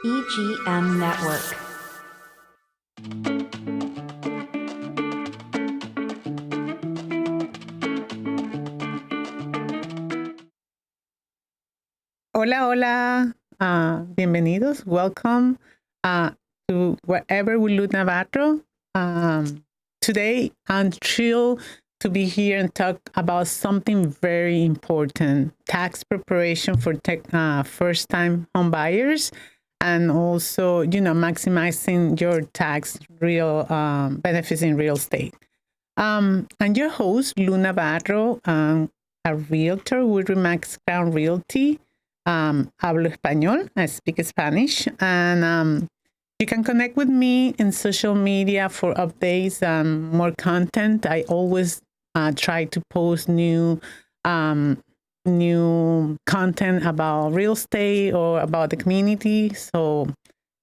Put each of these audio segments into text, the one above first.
EGM Network. Hola, hola. Bienvenidos. Welcome to Wherever We Loot Navarro. Today, I'm thrilled to be here and talk about something very important, tax preparation for first-time home buyers, and also, maximizing your tax real benefits in real estate. I'm your host, Luna Navarro, a realtor with Remax Crown Realty. Hablo español, I speak Spanish, and you can connect with me in social media for updates and more content. I always try to post new content about real estate or about the community. So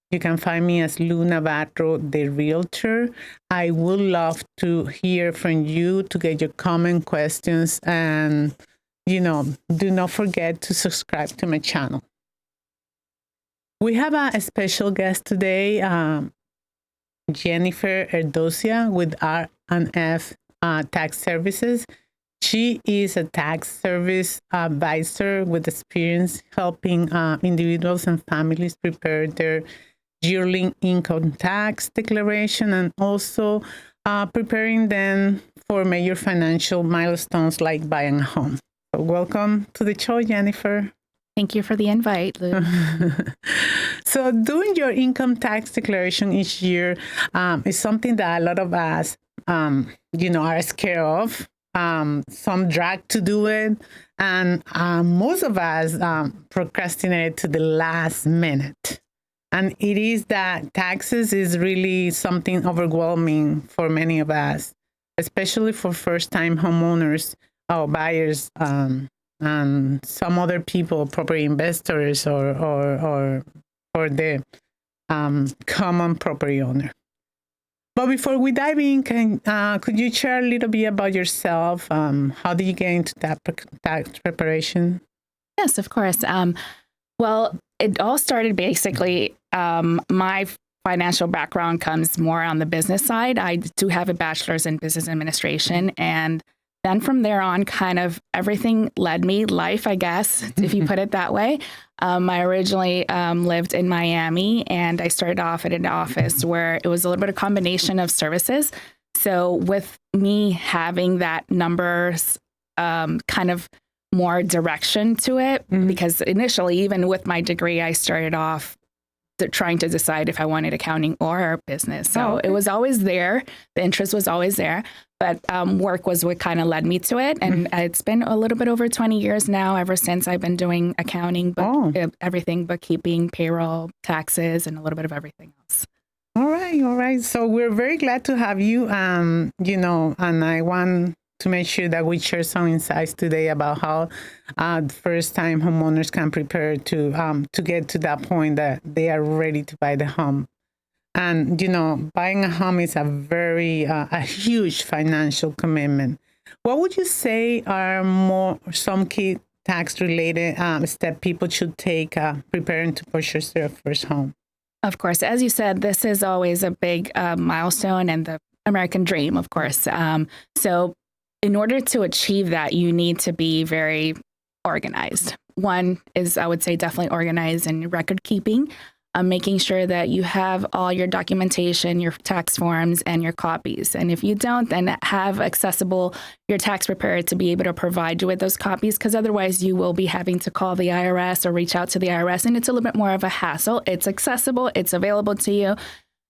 you can find me as Luna Navarro, the realtor. I would love to hear from you, to get your comment, questions, and do not forget to subscribe to my channel. We have a special guest today, Jenniffer Herdocia with R&F Tax Services. She is a tax service advisor with experience helping individuals and families prepare their yearly income tax declaration and also preparing them for major financial milestones like buying a home. So welcome to the show, Jenniffer. Thank you for the invite, Lou. So doing your income tax declaration each year is something that a lot of us, are scared of. Some drag to do it, and most of us procrastinate to the last minute. And it is that taxes is really something overwhelming for many of us, especially for first-time homeowners or buyers, and some other people, property investors, or the common property owner. But before we dive in, could you share a little bit about yourself? How did you get into tax preparation? Yes, of course. Well, it all started basically, my financial background comes more on the business side. I do have a bachelor's in business administration, and then from there on, kind of everything led me, life, I guess, if you put it that way. I originally lived in Miami, and I started off at an office where it was a little bit of combination of services. So with me having that numbers kind of more direction to it, because initially, even with my degree, I started off trying to decide if I wanted accounting or business. So It was always there. The interest was always there. But work was what kind of led me to it. And it's been a little bit over 20 years now, ever since I've been doing accounting, everything, bookkeeping, payroll, taxes, and a little bit of everything else. All right. So we're very glad to have you. And I want to make sure that we share some insights today about how first-time homeowners can prepare to get to that point that they are ready to buy the home. And, buying a home is a huge financial commitment. What would you say are some key tax-related steps people should take preparing to purchase their first home? Of course, as you said, this is always a big milestone and the American dream, of course. So in order to achieve that, you need to be very organized. One is, I would say, definitely organized in record keeping. Making sure that you have all your documentation, your tax forms, and your copies. And if you don't, then have accessible your tax preparer to be able to provide you with those copies, because otherwise you will be having to call the IRS or reach out to the IRS, and it's a little bit more of a hassle. It's accessible, it's available to you,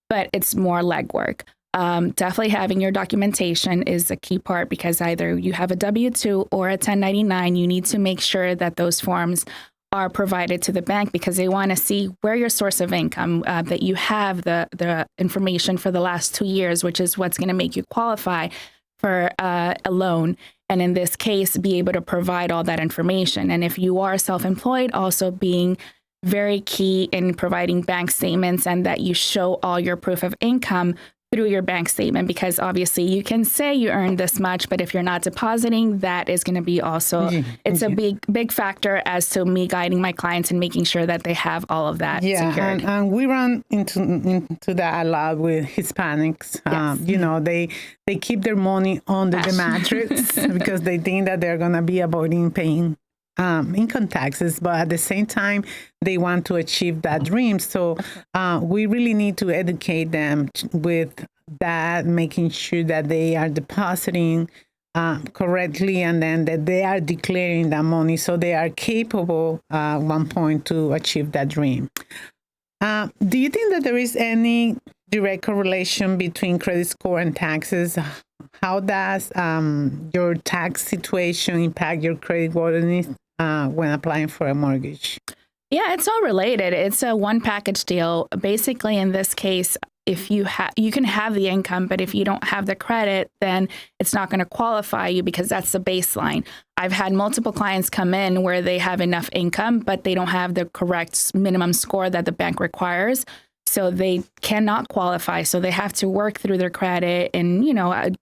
but it's more legwork. Definitely having your documentation is a key part, because either you have a W-2 or a 1099, you need to make sure that those forms are provided to the bank, because they want to see where your source of income, that you have the information for the last 2 years, which is what's going to make you qualify for a loan. And in this case, be able to provide all that information. And if you are self-employed, also being very key in providing bank statements and that you show all your proof of income through your bank statement, because obviously you can say you earned this much, but if you're not depositing, that is going to be also, it's a big factor as to me guiding my clients and making sure that they have all of that secured. And we run into that a lot with Hispanics. Yes. They keep their money under the mattress because they think that they're going to be avoiding paying income taxes, but at the same time, they want to achieve that dream. So we really need to educate them with that, making sure that they are depositing correctly and then that they are declaring that money so they are capable at one point to achieve that dream. Do you think that there is any direct correlation between credit score and taxes? How does your tax situation impact your creditworthiness when applying for a mortgage? Yeah, it's all related. It's a one package deal. Basically, in this case, if you can have the income, but if you don't have the credit, then it's not going to qualify you because that's the baseline. I've had multiple clients come in where they have enough income, but they don't have the correct minimum score that the bank requires. So they cannot qualify. So they have to work through their credit and,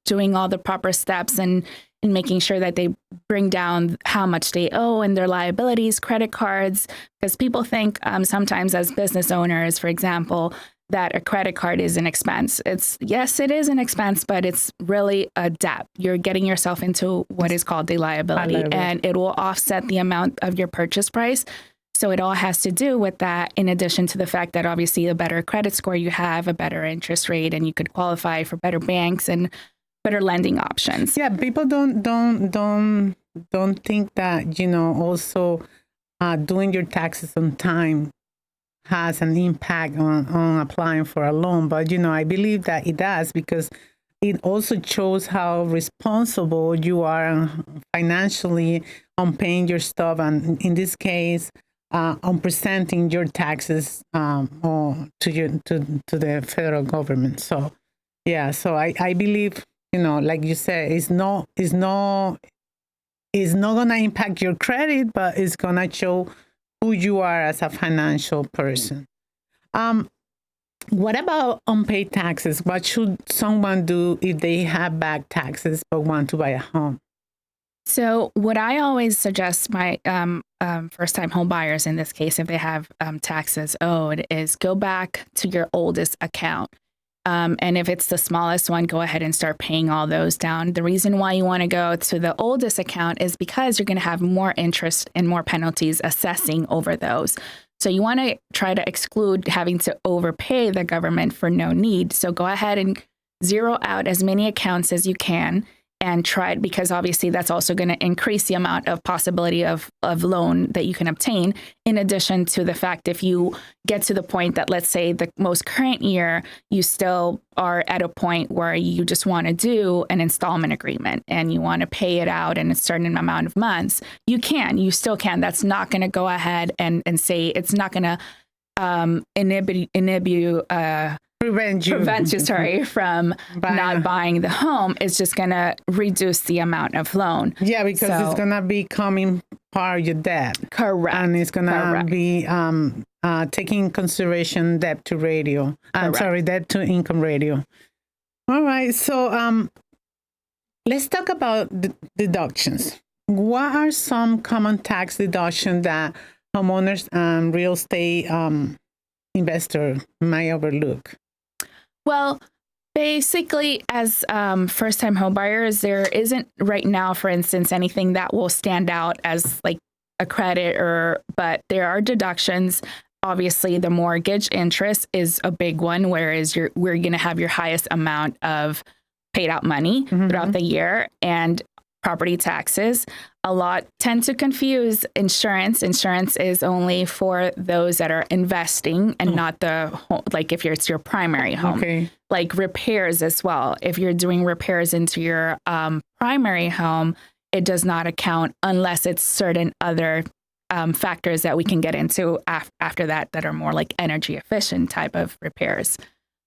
doing all the proper steps and making sure that they bring down how much they owe and their liabilities, credit cards, because people think sometimes as business owners, for example, that a credit card is an expense. Yes, it is an expense, but it's really a debt. You're getting yourself into what is called a liability, and it will offset the amount of your purchase price. So it all has to do with that, in addition to the fact that obviously a better credit score you have, a better interest rate, and you could qualify for better banks and better lending options. Yeah, people don't think that, also doing your taxes on time has an impact on applying for a loan. But, I believe that it does because it also shows how responsible you are financially on paying your stuff. And in this case, on presenting your taxes to the federal government. So, yeah, so I believe, like you said, it's not going to impact your credit, but it's going to show who you are as a financial person. What about unpaid taxes? What should someone do if they have back taxes but want to buy a home? So what I always suggest my first-time home buyers, in this case, if they have taxes owed, is go back to your oldest account. And if it's the smallest one, go ahead and start paying all those down. The reason why you want to go to the oldest account is because you're going to have more interest and more penalties assessing over those. So you want to try to exclude having to overpay the government for no need. So go ahead and zero out as many accounts as you can and try it, because obviously that's also going to increase the amount of possibility of loan that you can obtain. In addition to the fact, if you get to the point that, let's say the most current year, you still are at a point where you just want to do an installment agreement and you want to pay it out in a certain amount of months, you still can. That's not going to go ahead and say, it's not going to prevent you from not buying the home. It's just going to reduce the amount of loan. Yeah, because it's going to be becoming part of your debt. Correct. And it's going to be taking consideration debt to radio. Debt to income radio. All right. So let's talk about deductions. What are some common tax deductions that homeowners and real estate investor might overlook? Well, basically, as first-time home buyers, there isn't right now, for instance, anything that will stand out as like a credit, but there are deductions. Obviously, the mortgage interest is a big one, whereas we're going to have your highest amount of paid out money throughout the year, and property taxes. A lot tend to confuse insurance. Insurance is only for those that are investing and not the home, like if it's your primary home. Okay. Like repairs as well. If you're doing repairs into your primary home, it does not account unless it's certain other factors that we can get into after that are more like energy efficient type of repairs.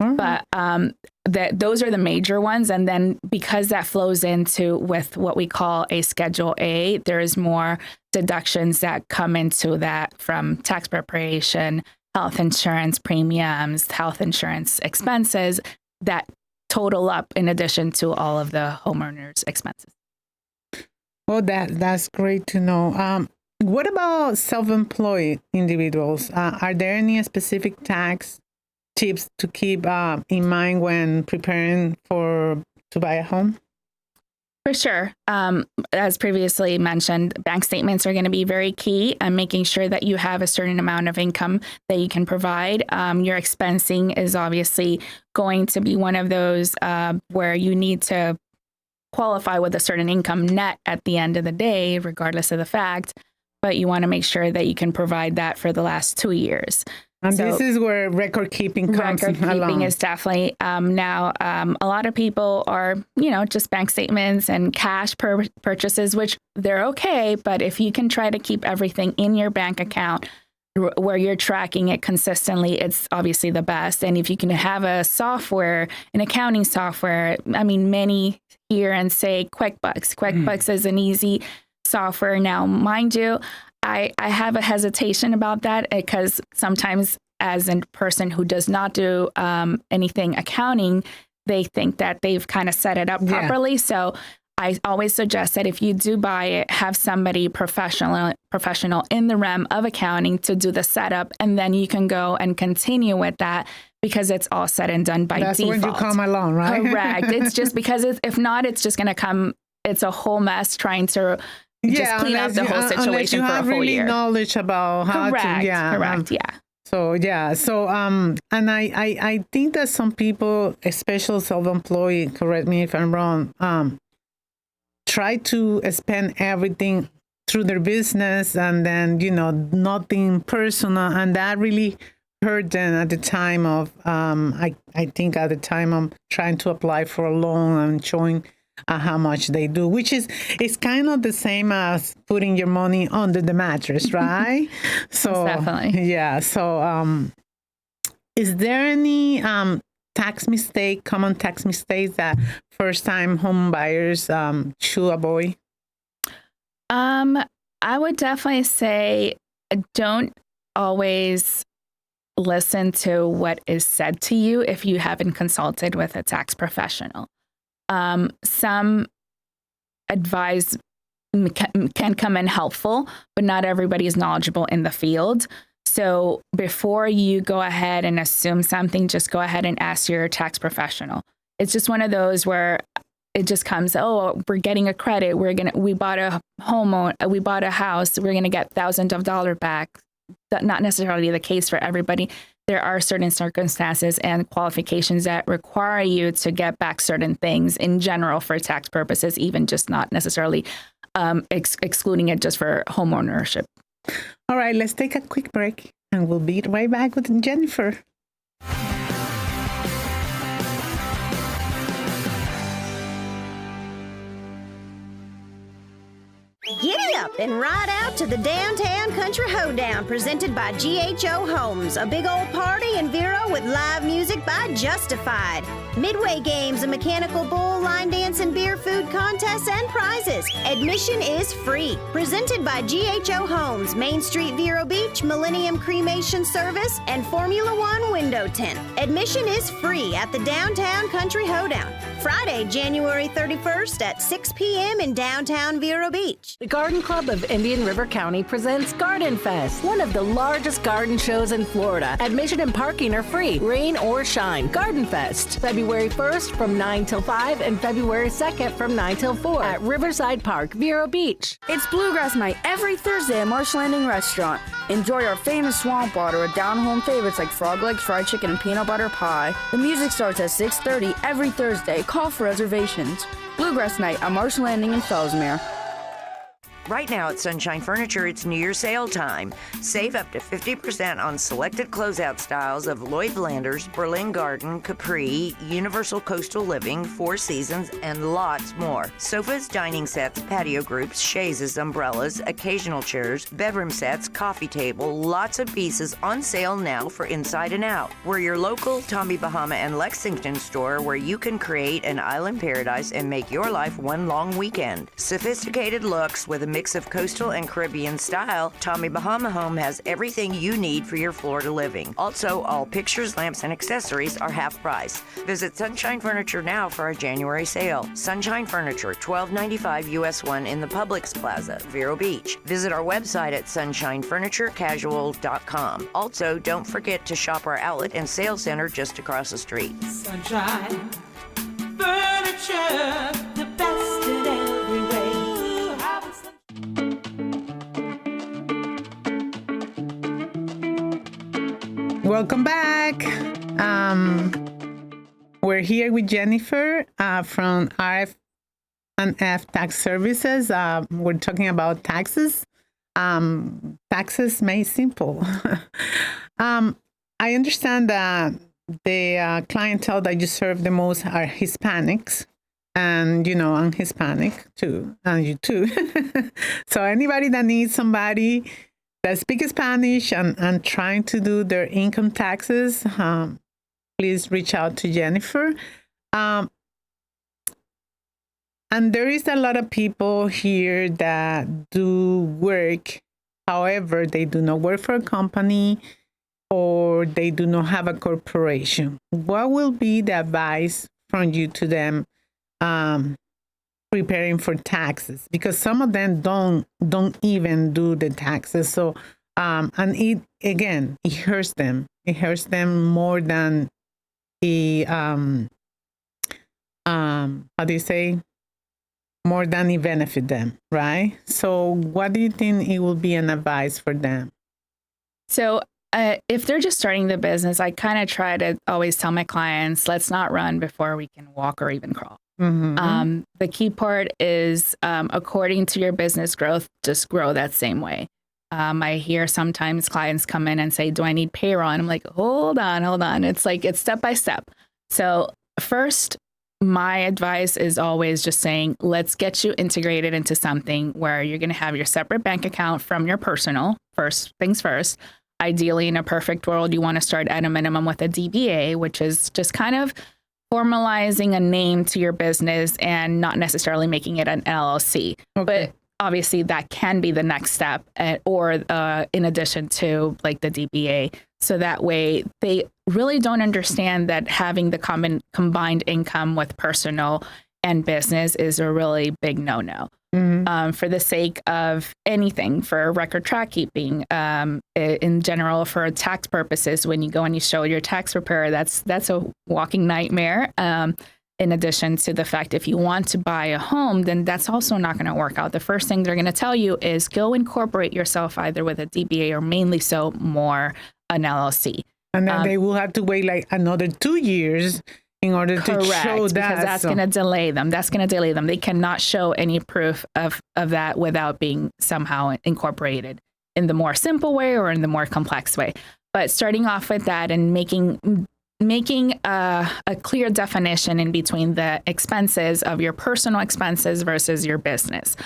But those are the major ones. And then because that flows into with what we call a Schedule A, there's more deductions that come into that from tax preparation, health insurance premiums, health insurance expenses that total up in addition to all of the homeowners' expenses. Well, that's great to know. What about self-employed individuals? Are there any specific tax tips to keep in mind when preparing to buy a home? For sure. As previously mentioned, bank statements are going to be very key, and making sure that you have a certain amount of income that you can provide. Your expensing is obviously going to be one of those where you need to qualify with a certain income net at the end of the day, regardless of the fact, but you want to make sure that you can provide that for the last 2 years. And so, this is where record keeping comes along. Record keeping is definitely now a lot of people are, just bank statements and cash purchases, which they're okay. But if you can try to keep everything in your bank account where you're tracking it consistently, it's obviously the best. And if you can have an accounting software, many hear and say QuickBooks. QuickBooks is an easy software. Now, mind you, I have a hesitation about that because sometimes as a person who does not do anything accounting, they think that they've kind of set it up properly. Yeah. So I always suggest that if you do buy it, have somebody professional in the realm of accounting to do the setup, and then you can go and continue with that because it's all said and done by default. That's when you come along, right? Correct. It's just because if not, it's just going to come. It's a whole mess trying to just clean up the whole situation for a whole year. Knowledge about how correct, to, correct, yeah. And I think that some people, especially self-employed, correct me if I'm wrong, try to spend everything through their business and then, nothing personal, and that really hurt them at the time of, I think at the time of trying to apply for a loan and showing how much they do, which is kind of the same as putting your money under the mattress, right? So definitely. Yeah. So is there any common tax mistakes that first-time home buyers should avoid? I would definitely say don't always listen to what is said to you if you haven't consulted with a tax professional. Some advice can come in helpful, but not everybody is knowledgeable in the field. So before you go ahead and assume something, just go ahead and ask your tax professional. It's just one of those where it just comes, we're getting a credit. We bought a we bought a house. We're going to get thousands of dollars back. That's not necessarily the case for everybody. There are certain circumstances and qualifications that require you to get back certain things in general for tax purposes, even just not necessarily excluding it just for home ownership. All right, let's take a quick break and we'll be right back with Jenniffer. Giddy up and ride out to the Downtown Country Hoedown presented by GHO Homes, a big old party in Vero with live music by Justified. Midway games, a mechanical bull, line dance, and beer food contests and prizes. Admission is free. Presented by GHO Homes, Main Street, Vero Beach, Millennium Cremation Service, and Formula One Window Tint. Admission is free at the Downtown Country Hoedown. Friday, January 31st at 6 p.m. in downtown Vero Beach. The Garden Club of Indian River County presents Garden Fest, one of the largest garden shows in Florida. Admission and parking are free, rain or shine. Garden Fest, February 1st from 9 till 5 and February 2nd from 9 till 4 at Riverside Park, Vero Beach. It's Bluegrass Night every Thursday at Marsh Landing Restaurant. Enjoy our famous swamp water with down-home favorites like frog legs, fried chicken, and peanut butter pie. The music starts at 6:30 every Thursday. Call for reservations. Bluegrass Night at Marsh Landing in Fellsmere. Right now at Sunshine Furniture, it's New Year sale time. Save up to 50% on selected closeout styles of Lloyd Landers, Berlin Garden, Capri, Universal Coastal Living, Four Seasons, and lots more. Sofas, dining sets, patio groups, chaises, umbrellas, occasional chairs, bedroom sets, coffee table, lots of pieces on sale now for inside and out. We're your local Tommy Bahama and Lexington store where you can create an island paradise and make your life one long weekend. Sophisticated looks with a mix of coastal and Caribbean style, Tommy Bahama Home has everything you need for your Florida living. Also, all pictures, lamps, and accessories are half price. Visit Sunshine Furniture now for our January sale. Sunshine Furniture, $12.95 US 1 in the Publix Plaza, Vero Beach. Visit our website at sunshinefurniturecasual.com. Also, don't forget to shop our outlet and sales center just across the street. Sunshine Furniture, the best in every way. Welcome back. We're here with Jenniffer from RF&F Tax Services. We're talking about taxes. Taxes made simple. I understand that the clientele that you serve the most are Hispanics. And, I'm Hispanic too, and you too. So anybody that needs somebody that speaks Spanish and trying to do their income taxes, please reach out to Jenniffer. And there is a lot of people here that do work. However, they do not work for a company or they do not have a corporation. What will be the advice from you to them preparing for taxes? Because some of them don't even do the taxes. So, and it hurts them. It hurts them more than how do you say? More than it benefit them, right? So what do you think it will be an advice for them? So if they're just starting the business, I kind of try to always tell my clients, let's not run before we can walk or even crawl. Mm-hmm. The key part is, according to your business growth, just grow that same way. I hear sometimes clients come in and say, do I need payroll? And I'm like, hold on. It's step by step. So first, my advice is always just saying, let's get you integrated into something where you're going to have your separate bank account from your personal. First things first. Ideally, in a perfect world, you want to start at a minimum with a DBA, which is just kind of formalizing a name to your business and not necessarily making it an LLC. Okay. But obviously, that can be the next step, or in addition to like the DBA. So that way, they really don't understand that having the combined income with personal and business is a really big no-no. Mm-hmm. For the sake of anything, for record track keeping, in general, for tax purposes, when you go and you show your tax preparer, that's a walking nightmare. In addition to the fact, if you want to buy a home, then that's also not going to work out. The first thing they're going to tell you is go incorporate yourself either with a DBA or mainly so more an LLC. And then they will have to wait like another 2 years in order to show that. Because that's going to delay them. They cannot show any proof of that without being somehow incorporated in the more simple way or in the more complex way. But starting off with that and making a clear definition in between the expenses of your personal expenses versus your business.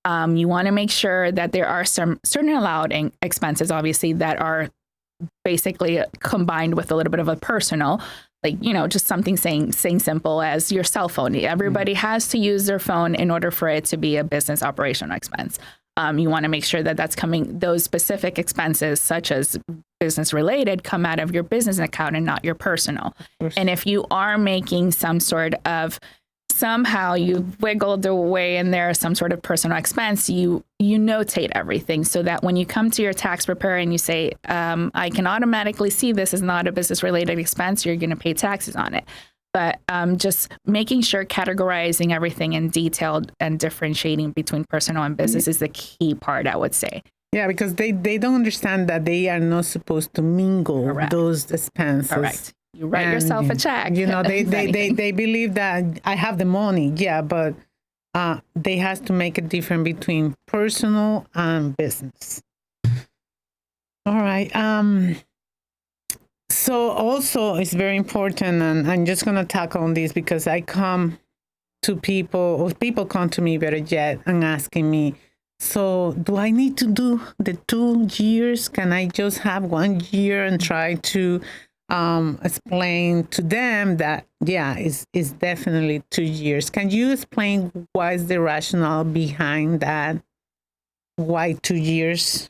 You want to make sure that there are some certain allowed expenses, obviously, that are basically combined with a little bit of a personal, like, just something saying simple as your cell phone. Everybody has to use their phone in order for it to be a business operational expense. You want to make sure that those specific expenses, such as business related, come out of your business account and not your personal. And if you are making some sort of, somehow you've wiggled away in there some sort of personal expense, you notate everything so that when you come to your tax preparer and you say, I can automatically see this is not a business related expense, you're going to pay taxes on it. But just making sure categorizing everything in detail and differentiating between personal and business is the key part, I would say. Yeah, because they don't understand that they are not supposed to mingle those expenses. Correct. You write yourself a check. They believe that I have the money. Yeah, but they have to make a difference between personal and business. All right. So also it's very important, and I'm just going to tackle on this because I come to people come to me better yet and asking me, so do I need to do the 2 years? Can I just have 1 year and try to explain to them that, it's definitely 2 years. Can you explain what is the rationale behind that? why 2 years?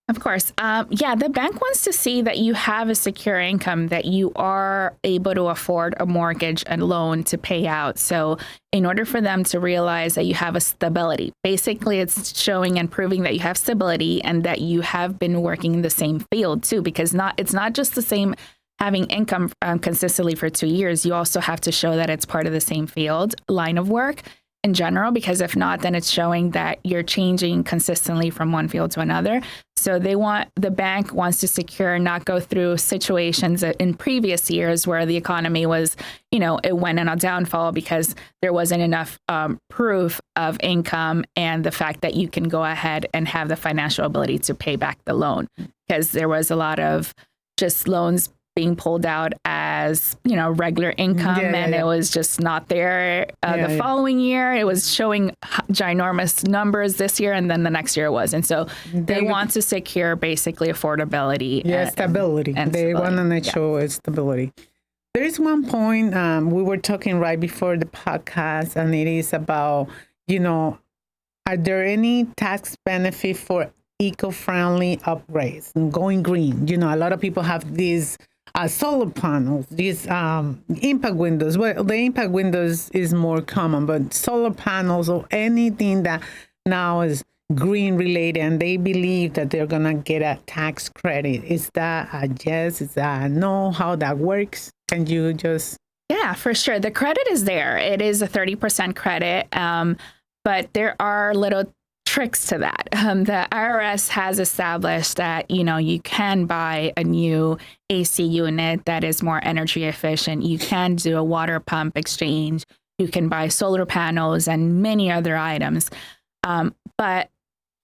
Of course. The bank wants to see that you have a secure income, that you are able to afford a mortgage and loan to pay out. So in order for them to realize that you have a stability, basically it's showing and proving that you have stability and that you have been working in the same field too, because it's not just the same having income consistently for 2 years. You also have to show that it's part of the same field, line of work in general, because if not, then it's showing that you're changing consistently from one field to another. So the bank wants to secure, not go through situations in previous years where the economy was, it went in a downfall because there wasn't enough proof of income and the fact that you can go ahead and have the financial ability to pay back the loan, because there was a lot of just loans being pulled out as, regular income, it was just not there the following year. It was showing ginormous numbers this year, and then the next year it was. And so they want to secure basically affordability. Stability. They want to make sure it's stability. There is one point we were talking right before the podcast, and it is about, are there any tax benefit for eco-friendly upgrades and going green? A lot of people have these solar panels, these impact windows. Well, the impact windows is more common, but solar panels or anything that now is green related, and they believe that they're going to get a tax credit. Is that a yes? Is that a no? How that works? Can you just... Yeah, for sure. The credit is there. It is a 30% credit, but there are little tricks to that. The IRS has established that, you can buy a new AC unit that is more energy efficient. You can do a water pump exchange. You can buy solar panels and many other items. But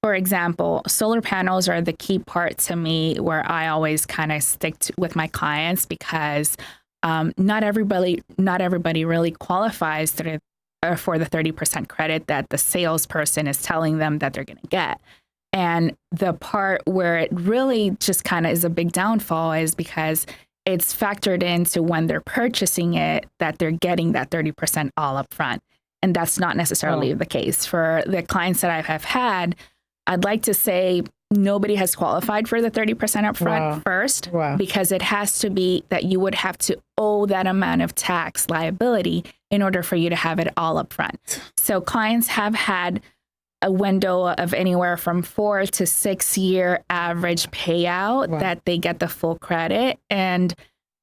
for example, solar panels are the key part to me where I always kind of stick with my clients, because not everybody really qualifies for the 30% credit that the salesperson is telling them that they're going to get. And the part where it really just kind of is a big downfall is because it's factored into when they're purchasing it that they're getting that 30% all up front. And that's not necessarily the case. For the clients that I have had, I'd like to say nobody has qualified for the 30% upfront first, because it has to be that you would have to owe that amount of tax liability in order for you to have it all up front. So clients have had a window of anywhere from 4 to 6 year average payout that they get the full credit. And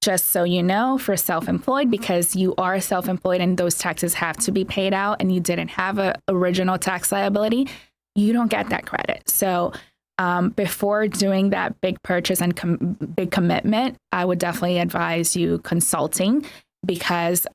just so you know, for self-employed, because you are self-employed and those taxes have to be paid out and you didn't have an original tax liability, you don't get that credit. So before doing that big purchase and big commitment, I would definitely advise you consulting, because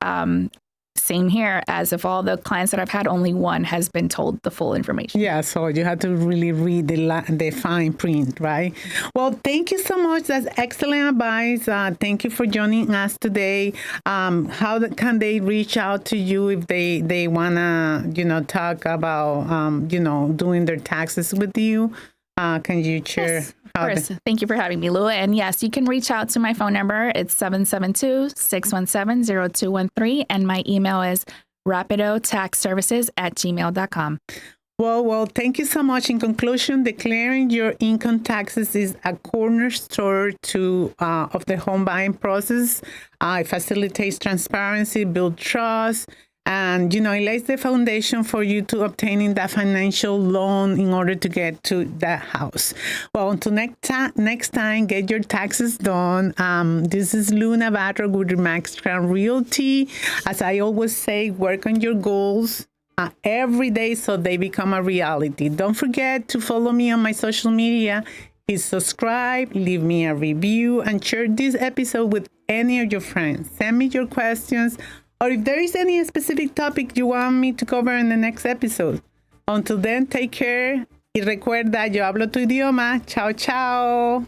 same here, as of all the clients that I've had, only one has been told the full information. Yeah, so you have to really read the fine print, right? Well, thank you so much. That's excellent advice. Thank you for joining us today. How can they reach out to you if they want to, talk about, doing their taxes with you? Can you share? Yes, of course. Thank you for having me, Lou. And yes, you can reach out to my phone number. It's 772-617-0213. And my email is rapidotaxservices@gmail.com. Well, thank you so much. In conclusion, declaring your income taxes is a cornerstone of the home buying process. It facilitates transparency, builds trust, and, it lays the foundation for you to obtaining that financial loan in order to get to that house. Well, until next time, get your taxes done. This is Lou Navarro with Remax Crown Realty. As I always say, work on your goals every day so they become a reality. Don't forget to follow me on my social media. Please subscribe, leave me a review, and share this episode with any of your friends. Send me your questions, or if there is any specific topic you want me to cover in the next episode. Until then, take care. Y recuerda, yo hablo tu idioma. Chao, chao.